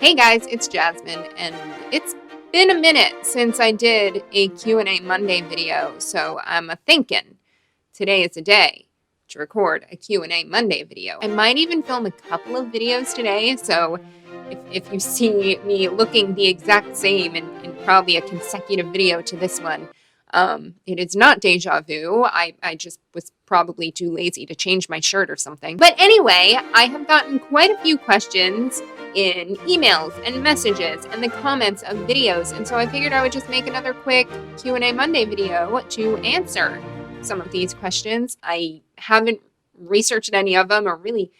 Hey guys, it's Jasmin, and it's been a minute since I did a Q&A Monday video, so I'm a-thinking today is the day to record a Q&A Monday video. I might even film a couple of videos today, so if you see me looking the exact same in probably a consecutive video to this one, it is not deja vu. I just was probably too lazy to change my shirt or something. But anyway, I have gotten quite a few questions in emails and messages and the comments of videos, and so I figured I would just make another quick Q&A Monday video to answer some of these questions. I haven't researched any of them or really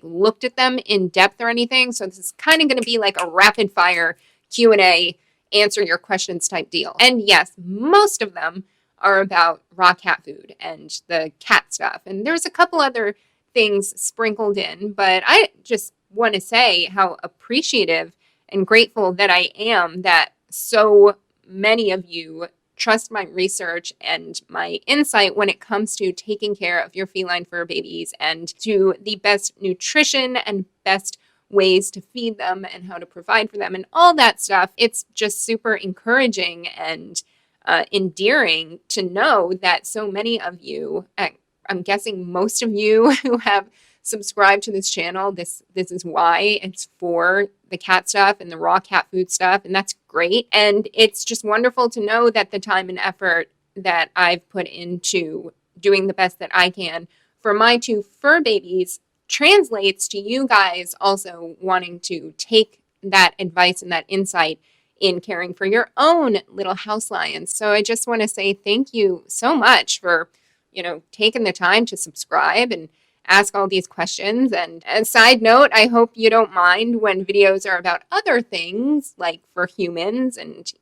looked at them in depth or anything, so this is kind of going to be like a rapid fire Q&A, answer your questions type deal. And yes, most of them are about raw cat food and the cat stuff, and there's a couple other things sprinkled in, but I just want to say how appreciative and grateful that I am that so many of you trust my research and my insight when it comes to taking care of your feline fur babies and to the best nutrition and best ways to feed them and how to provide for them and all that stuff. It's just super encouraging and endearing to know that so many of you, I'm guessing most of you who have subscribe to this channel, this is why. It's for the cat stuff and the raw cat food stuff, and that's great. And it's just wonderful to know that the time and effort that I've put into doing the best that I can for my two fur babies translates to you guys also wanting to take that advice and that insight in caring for your own little house lions. So I just want to say thank you so much for, taking the time to subscribe and ask all these questions. And a side note, I hope you don't mind when videos are about other things like for humans and,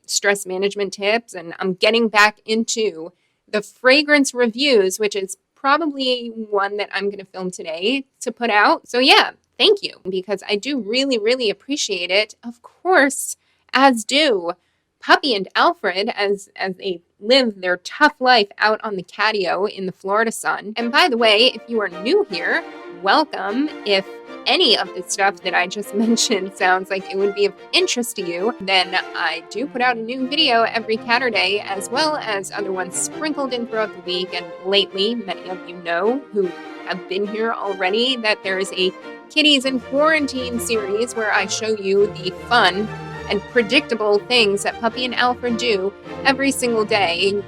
stress management tips. And I'm getting back into the fragrance reviews, which is probably one that I'm going to film today to put out. So yeah, thank you, because I do really, really appreciate it. Of course, as do Puppy and Alfred as they live their tough life out on the catio in the Florida sun. And by the way, if you are new here, welcome. If any of the stuff that I just mentioned sounds like it would be of interest to you, then I do put out a new video every Saturday, as well as other ones sprinkled in throughout the week. And lately, many of you know who have been here already that there is a Kitties in Quarantine series where I show you the fun and predictable things that Puppy and Alfred do every single day,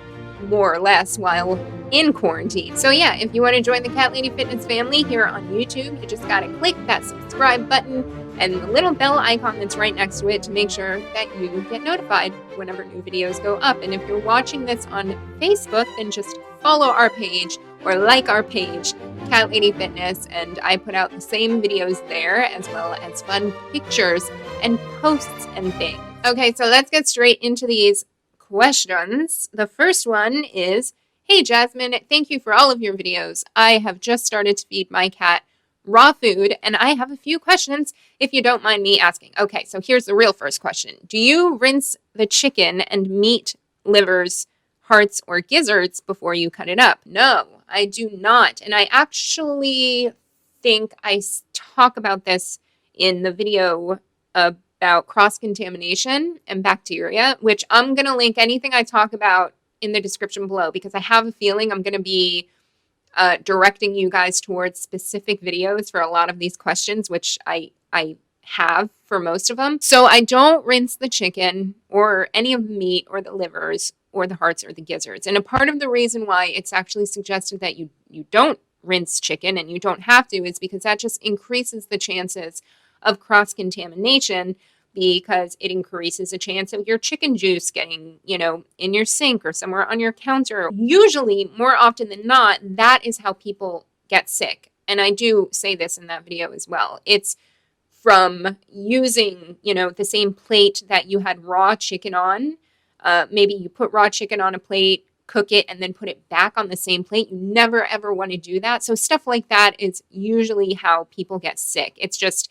more or less, while in quarantine. So yeah, if you want to join the Cat Lady Fitness family here on YouTube, you just gotta click that subscribe button and the little bell icon that's right next to it to make sure that you get notified whenever new videos go up. And if you're watching this on Facebook, then just follow our page or like our page, Cat Lady Fitness, and I put out the same videos there, as well as fun pictures and posts and things. Okay, so let's get straight into these questions. The first one is, hey Jasmin, thank you for all of your videos. I have just started to feed my cat raw food, and I have a few questions if you don't mind me asking. Okay, so here's the real first question. Do you rinse the chicken and meat, livers, hearts, or gizzards before you cut it up? No, I do not. And I actually think I talk about this in the video about cross-contamination and bacteria, which I'm going to link anything I talk about in the description below, because I have a feeling I'm going to be directing you guys towards specific videos for a lot of these questions, which I have for most of them. So I don't rinse the chicken or any of the meat or the livers or the hearts or the gizzards. And a part of the reason why it's actually suggested that you don't rinse chicken, and you don't have to, is because that just increases the chances of cross-contamination, because it increases the chance of your chicken juice getting, in your sink or somewhere on your counter. Usually, more often than not, that is how people get sick. And I do say this in that video as well. It's from using, the same plate that you had raw chicken on. Maybe you put raw chicken on a plate, cook it, and then put it back on the same plate. You never, ever want to do that. So stuff like that is usually how people get sick. It's just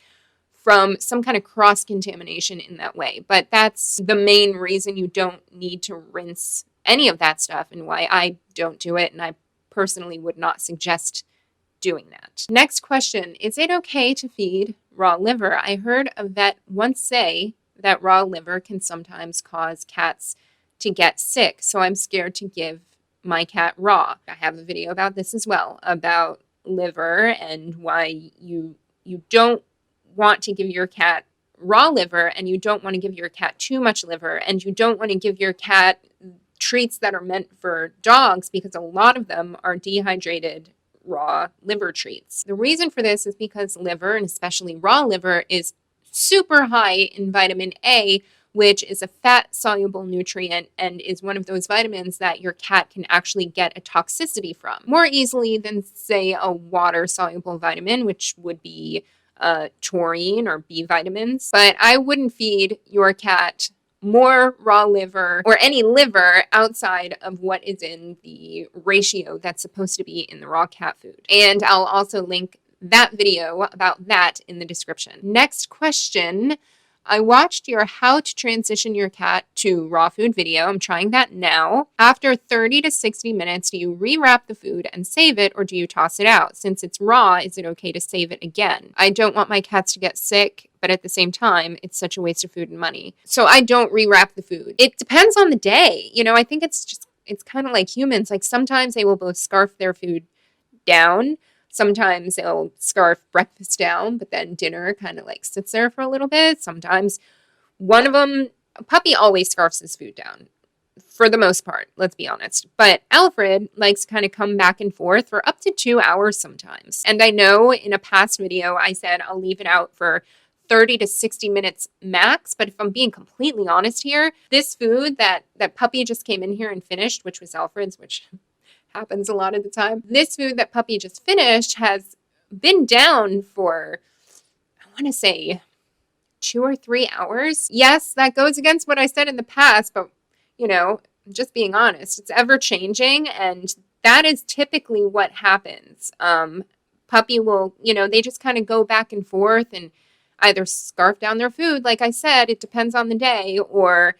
from some kind of cross-contamination in that way. But that's the main reason you don't need to rinse any of that stuff, and why I don't do it, and I personally would not suggest doing that. Next question, is it okay to feed raw liver? I heard a vet once say that raw liver can sometimes cause cats to get sick, so I'm scared to give my cat raw. I have a video about this as well, about liver and why you don't want to give your cat raw liver, and you don't want to give your cat too much liver, and you don't want to give your cat treats that are meant for dogs because a lot of them are dehydrated raw liver treats. The reason for this is because liver, and especially raw liver, is super high in vitamin A, which is a fat-soluble nutrient and is one of those vitamins that your cat can actually get a toxicity from more easily than, say, a water-soluble vitamin, which would be taurine or B vitamins. But I wouldn't feed your cat more raw liver or any liver outside of what is in the ratio that's supposed to be in the raw cat food. And I'll also link that video about that in the description. Next question. I watched your how to transition your cat to raw food video. I'm trying that now. After 30 to 60 minutes, do you rewrap the food and save it, or do you toss it out? Since it's raw, is it okay to save it again? I don't want my cats to get sick, but at the same time, it's such a waste of food and money. So I don't rewrap the food. It depends on the day. I think it's kind of like humans. Like sometimes they will both scarf their food down. Sometimes they'll scarf breakfast down, but then dinner kind of like sits there for a little bit. Sometimes one of them, a puppy always scarfs his food down for the most part, let's be honest. But Alfred likes to kind of come back and forth for up to 2 hours sometimes. And I know in a past video, I said I'll leave it out for 30 to 60 minutes max. But if I'm being completely honest here, this food that puppy just came in here and finished, which was Alfred's, which happens a lot of the time. This food that puppy just finished has been down for, I want to say, 2 or 3 hours. Yes, that goes against what I said in the past, but, just being honest, it's ever changing, and that is typically what happens. Puppy will, they just kind of go back and forth and either scarf down their food, like I said, it depends on the day, or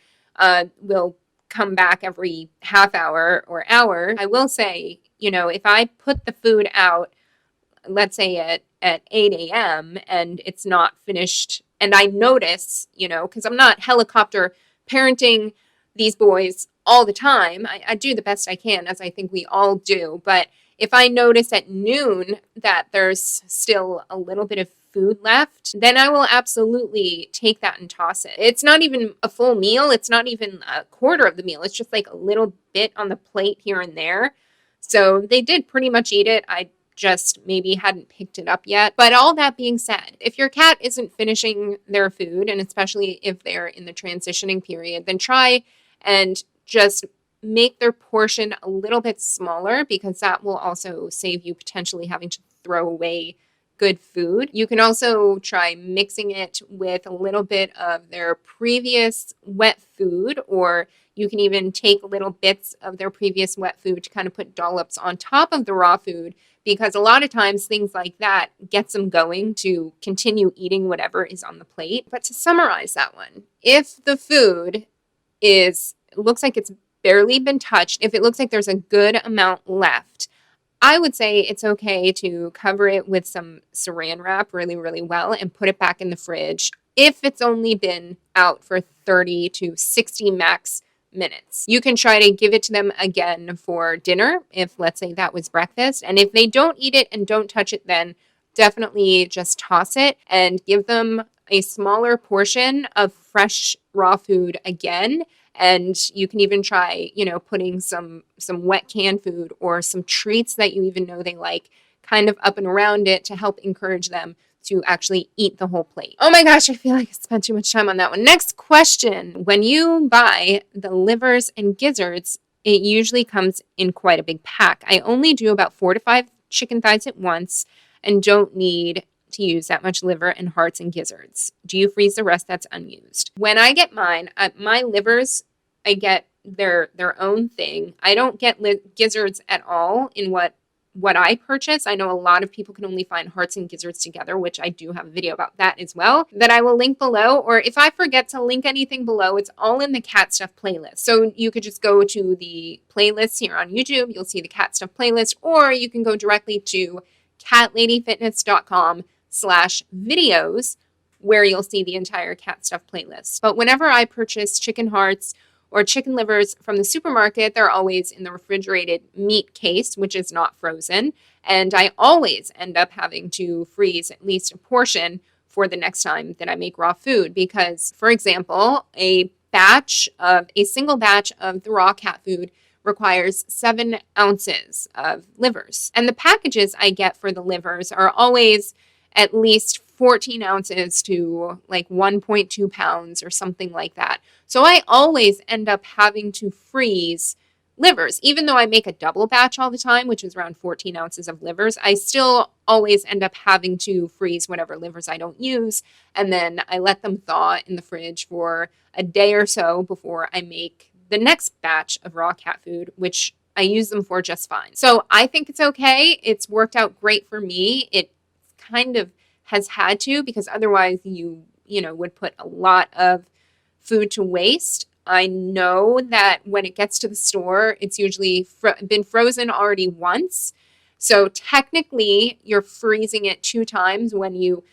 will come back every half hour or hour. I will say, if I put the food out, let's say at 8 a.m. and it's not finished, and I notice, because I'm not helicopter parenting these boys all the time. I do the best I can, as I think we all do. But if I notice at noon that there's still a little bit of food left, then I will absolutely take that and toss it. It's not even a full meal. It's not even a quarter of the meal. It's just like a little bit on the plate here and there. So they did pretty much eat it. I just maybe hadn't picked it up yet. But all that being said, if your cat isn't finishing their food, and especially if they're in the transitioning period, then try and just make their portion a little bit smaller, because that will also save you potentially having to throw away good food. You can also try mixing it with a little bit of their previous wet food, or you can even take little bits of their previous wet food to kind of put dollops on top of the raw food, because a lot of times things like that gets them going to continue eating whatever is on the plate. But to summarize that one, if the food looks like it's barely been touched, if it looks like there's a good amount left, I would say it's okay to cover it with some saran wrap really, really well and put it back in the fridge if it's only been out for 30 to 60 max minutes. You can try to give it to them again for dinner if, let's say, that was breakfast. And if they don't eat it and don't touch it, then definitely just toss it and give them a smaller portion of fresh raw food again. And you can even try, putting some wet canned food or some treats that you even know they like kind of up and around it to help encourage them to actually eat the whole plate. Oh my gosh, I feel like I spent too much time on that one. Next question. When you buy the livers and gizzards, it usually comes in quite a big pack. I only do about 4 to 5 chicken thighs at once and don't need to use that much liver and hearts and gizzards. Do you freeze the rest that's unused? When I get mine, my livers, I get their own thing. I don't get gizzards at all in what I purchase. I know a lot of people can only find hearts and gizzards together, which I do have a video about that as well, that I will link below. Or if I forget to link anything below, it's all in the cat stuff playlist. So you could just go to the playlist here on YouTube. You'll see the cat stuff playlist, or you can go directly to catladyfitness.com/videos, where you'll see the entire cat stuff playlist. But whenever I purchase chicken hearts or chicken livers from the supermarket, they're always in the refrigerated meat case, which is not frozen. And I always end up having to freeze at least a portion for the next time that I make raw food. Because, for example, a single batch of the raw cat food requires 7 ounces of livers. And the packages I get for the livers are always at least 14 ounces to like 1.2 pounds or something like that. So I always end up having to freeze livers. Even though I make a double batch all the time, which is around 14 ounces of livers, I still always end up having to freeze whatever livers I don't use. And then I let them thaw in the fridge for a day or so before I make the next batch of raw cat food, which I use them for just fine. So I think it's okay. It's worked out great for me. It kind of has had to, because otherwise you would put a lot of food to waste. I know that when it gets to the store, it's usually been frozen already once. So technically, you're freezing it 2 times when you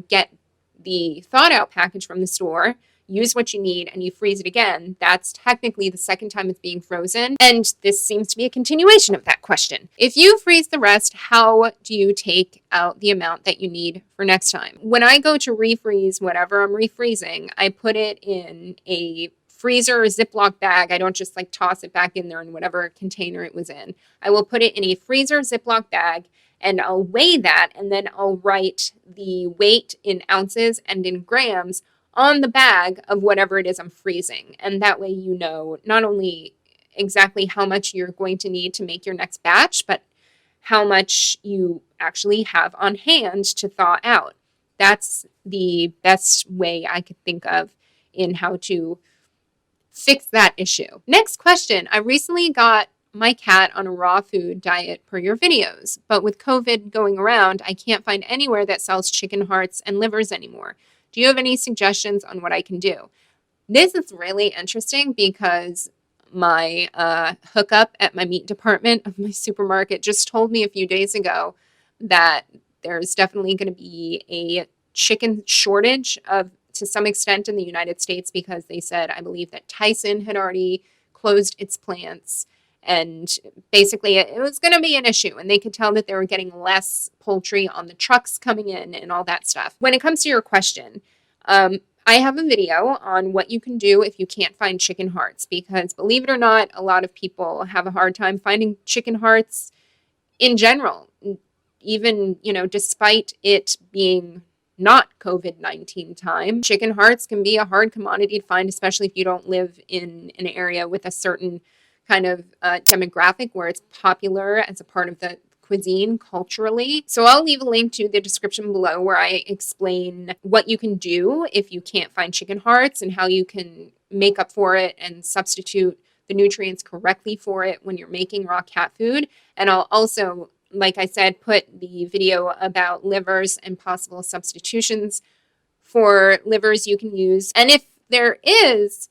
get the thawed out package from the store, use what you need, and you freeze it again. That's technically the second time it's being frozen. And this seems to be a continuation of that question. If you freeze the rest, how do you take out the amount that you need for next time? When I go to refreeze whatever I'm refreezing, I put it in a freezer or Ziploc bag. I don't just toss it back in there in whatever container it was in. I will put it in a freezer Ziploc bag, and I'll weigh that, and then I'll write the weight in ounces and in grams on the bag of whatever it is I'm freezing. And that way you know not only exactly how much you're going to need to make your next batch, but how much you actually have on hand to thaw out. That's the best way I could think of in how to fix that issue. Next question. I recently got my cat on a raw food diet per your videos, but with COVID going around, I can't find anywhere that sells chicken hearts and livers anymore. Do you have any suggestions on what I can do? This is really interesting because my hookup at my meat department of my supermarket just told me a few days ago that there's definitely going to be a chicken shortage to some extent in the United States, because they said, I believe, that Tyson had already closed its plants. And basically, it was going to be an issue. And they could tell that they were getting less poultry on the trucks coming in and all that stuff. When it comes to your question, I have a video on what you can do if you can't find chicken hearts. Because believe it or not, a lot of people have a hard time finding chicken hearts in general. Even, despite it being not COVID-19 time, chicken hearts can be a hard commodity to find, especially if you don't live in an area with a certain kind of demographic where it's popular as a part of the cuisine culturally. So I'll leave a link to the description below where I explain what you can do if you can't find chicken hearts and how you can make up for it and substitute the nutrients correctly for it when you're making raw cat food. And I'll also, like I said, put the video about livers and possible substitutions for livers you can use. And if there is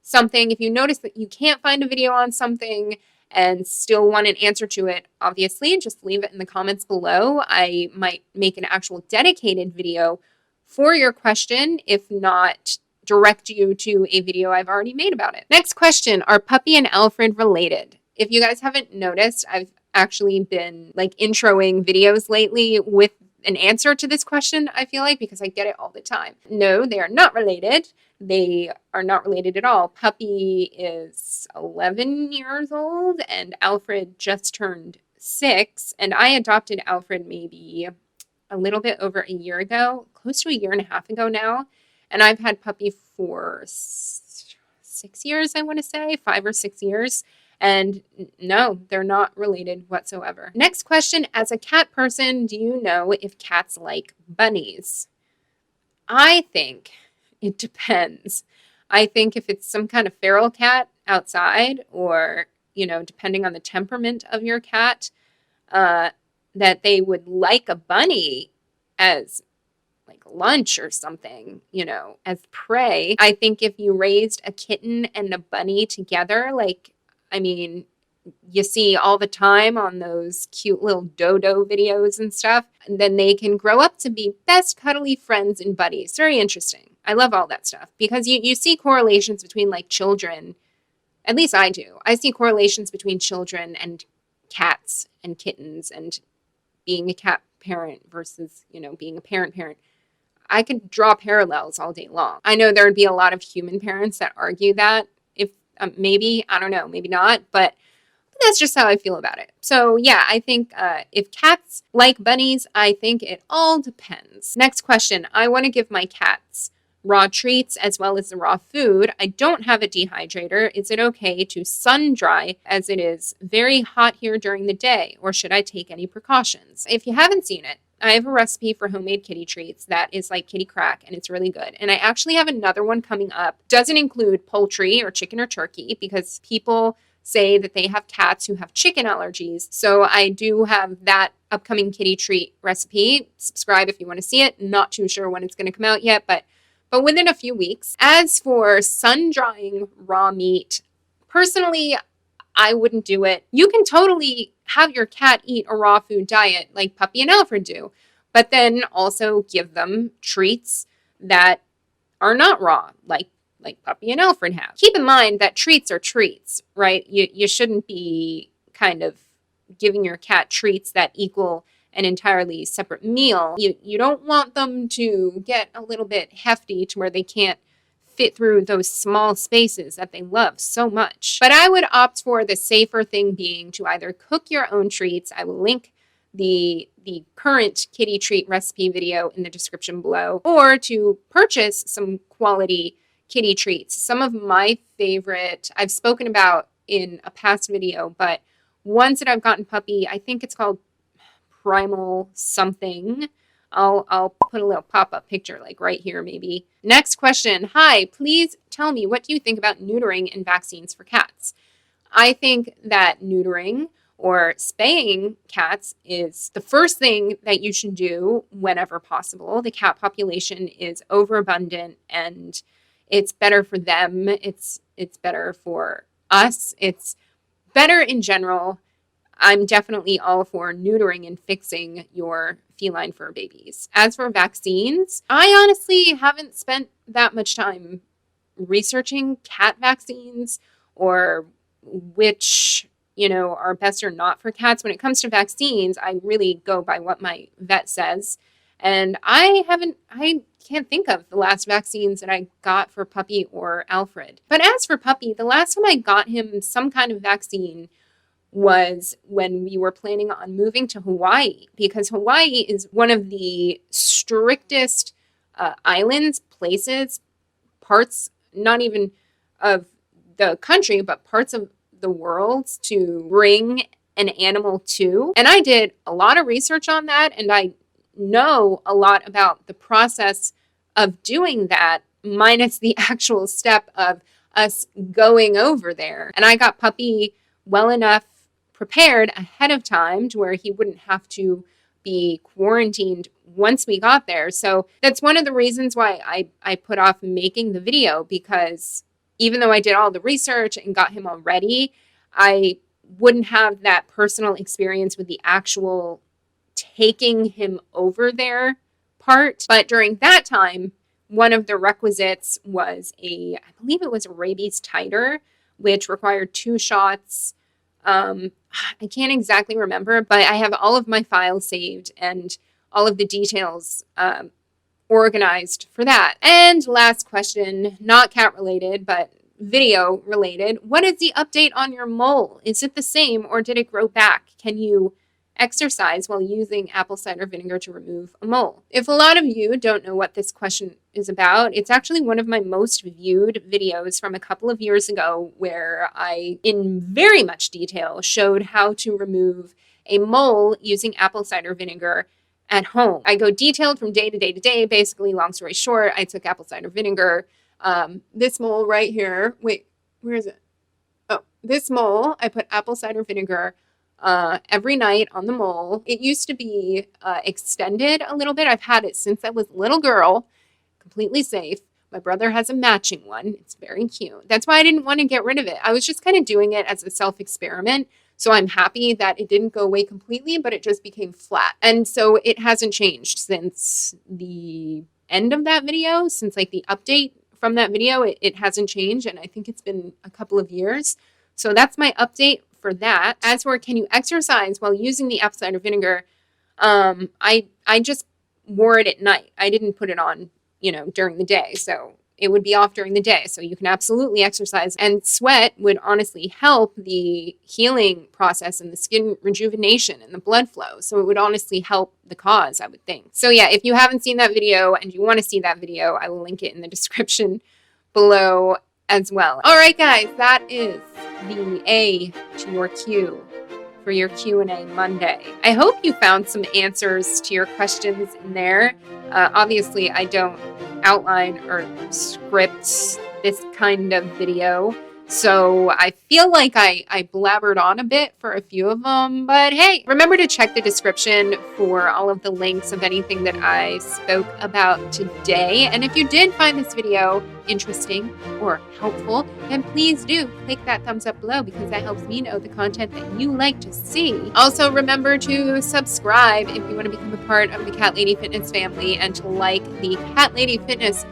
something, if you notice that you can't find a video on something and still want an answer to it, obviously, just leave it in the comments below. I might make an actual dedicated video for your question, if not direct you to a video I've already made about it. Next question, are Puppy and Alfred related? If you guys haven't noticed, I've actually been introing videos lately with an answer to this question, I feel like, because I get it all the time. No, they are not related. They are not related at all. Puppy is 11 years old and Alfred just turned 6. And I adopted Alfred maybe a little bit over a year ago, close to a year and a half ago now. And I've had Puppy for 6 years, I want to say, 5 or 6 years. And no, they're not related whatsoever. Next question, as a cat person, do you know if cats like bunnies? I think it depends. I think if it's some kind of feral cat outside, or, depending on the temperament of your cat, that they would like a bunny as lunch or something, as prey. I think if you raised a kitten and a bunny together, you see all the time on those cute little dodo videos and stuff. And then they can grow up to be best cuddly friends and buddies. Very interesting. I love all that stuff because you see correlations between like children. At least I do. I see correlations between children and cats and kittens and being a cat parent versus, being a parent. I could draw parallels all day long. I know there would be a lot of human parents that argue that. If maybe, I don't know, maybe not, but that's just how I feel about it. So yeah, I think if cats like bunnies, I think it all depends. Next question. I want to give my cats raw treats as well as the raw food. I don't have a dehydrator. Is it okay to sun dry as it is very hot here during the day, or should I take any precautions? If you haven't seen it, I have a recipe for homemade kitty treats that is like kitty crack, and it's really good. And I actually have another one coming up. Doesn't include poultry or chicken or turkey because people say that they have cats who have chicken allergies. So I do have that upcoming kitty treat recipe. Subscribe if you want to see it. Not too sure when it's going to come out yet, but within a few weeks. As for sun drying raw meat, personally, I wouldn't do it. You can totally have your cat eat a raw food diet like Puppy and Alfred do, but then also give them treats that are not raw, like Puppy and Alfred have. Keep in mind that treats are treats, right? You shouldn't be kind of giving your cat treats that equal an entirely separate meal. You don't want them to get a little bit hefty to where they can't fit through those small spaces that they love so much. But I would opt for the safer thing being to either cook your own treats. I will link the current kitty treat recipe video in the description below, or to purchase some quality kitty treats. Some of my favorite, I've spoken about in a past video, but ones that I've gotten Puppy, I think it's called Primal something. I'll put a little pop-up picture like right here maybe. Next question. Hi, please tell me, what do you think about neutering and vaccines for cats? I think that neutering or spaying cats is the first thing that you should do whenever possible. The cat population is overabundant and it's better for them. It's better for us. It's better in general. I'm definitely all for neutering and fixing your feline fur babies. As for vaccines, I honestly haven't spent that much time researching cat vaccines or which, are best or not for cats. When it comes to vaccines, I really go by what my vet says. And I can't think of the last vaccines that I got for Puppy or Alfred. But as for Puppy, the last time I got him some kind of vaccine was when we were planning on moving to Hawaii, because Hawaii is one of the strictest parts, not even of the country, but parts of the world to bring an animal to. And I did a lot of research on that, and I know a lot about the process of doing that, minus the actual step of us going over there. And I got Puppy well enough prepared ahead of time to where he wouldn't have to be quarantined once we got there. So that's one of the reasons why I put off making the video, because even though I did all the research and got him all ready, I wouldn't have that personal experience with the actual taking him over there part. But during that time, one of the requisites was I believe it was a rabies titer, which required 2 shots. I can't exactly remember, but I have all of my files saved and all of the details organized for that. And last question, not cat related, but video related. What is the update on your mole? Is it the same or did it grow back? Can you exercise while using apple cider vinegar to remove a mole? If a lot of you don't know what this question is about, it's actually one of my most viewed videos from a couple of years ago where I, in very much detail, showed how to remove a mole using apple cider vinegar at home. I go detailed from day to day to day. Basically, long story short, I took apple cider vinegar. This mole right here, wait, where is it? Oh, this mole, I put apple cider vinegar every night on the mole. It used to be extended a little bit. I've had it since I was a little girl, completely safe. My brother has a matching one. It's very cute. That's why I didn't want to get rid of it. I was just kind of doing it as a self-experiment. So I'm happy that it didn't go away completely, but it just became flat. And so it hasn't changed since the end of that video, since like the update from that video, it hasn't changed. And I think it's been a couple of years. So that's my update for that. As for can you exercise while using the apple cider vinegar, I just wore it at night. I didn't put it on, during the day. So it would be off during the day. So you can absolutely exercise, and sweat would honestly help the healing process and the skin rejuvenation and the blood flow. So it would honestly help the cause, I would think. So yeah, if you haven't seen that video and you want to see that video, I will link it in the description below as well. All right, guys, that is the A to your Q for your Q&A Monday. I hope you found some answers to your questions in there. Obviously, I don't outline or script this kind of video, so I feel like I blabbered on a bit for a few of them, but hey, remember to check the description for all of the links of anything that I spoke about today. And if you did find this video interesting or helpful, then please do click that thumbs up below, because that helps me know the content that you like to see. Also, remember to subscribe if you want to become a part of the Cat Lady Fitness family, and to like the Cat Lady Fitness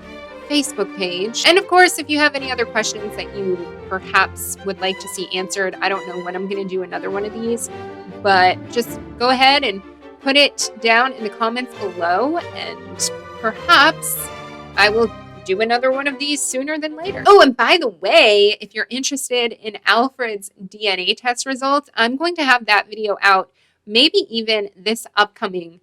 Facebook page. And of course, if you have any other questions that you perhaps would like to see answered, I don't know when I'm going to do another one of these, but just go ahead and put it down in the comments below, and perhaps I will do another one of these sooner than later. Oh, and by the way, if you're interested in Alfred's DNA test results, I'm going to have that video out maybe even this upcoming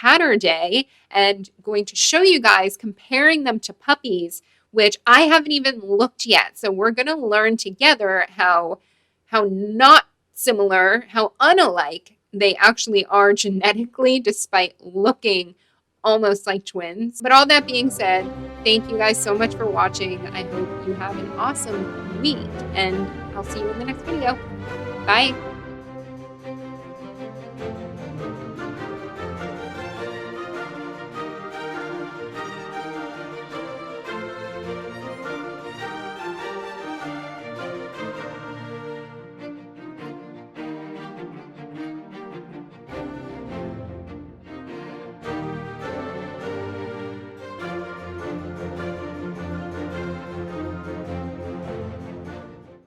Catterday, and going to show you guys comparing them to puppies, which I haven't even looked yet. So we're going to learn together how not similar, how unalike they actually are genetically, despite looking almost like twins. But all that being said, thank you guys so much for watching. I hope you have an awesome week, and I'll see you in the next video. Bye.